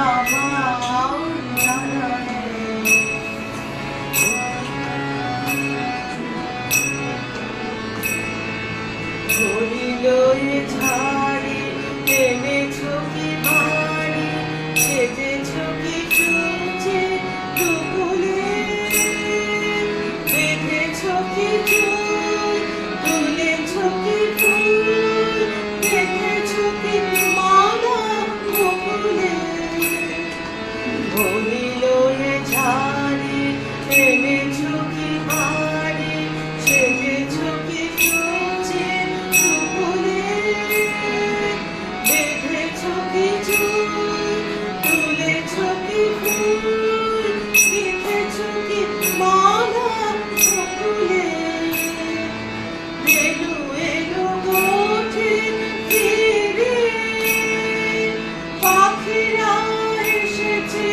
আমার জানাই ধরিল এ ঝাড়ি এনেছ কি বাড়ি সেজেছ কি চুচে দুপুলে বেঁধেছ কি চুল তুলেছ কি ফুল বেঁধেছ কি মালা মুকুলে ধরিল এ ঝাড়ি এনেছ কি বাড়ি সেজেছ কি চুচে দুপুলে বেঁধেছ কি চুল তুলেছ কি ফুল বেঁধেছ কি মালা মুকুলে এলো এলো গোঠে ফিরে পাখিরা এসেছে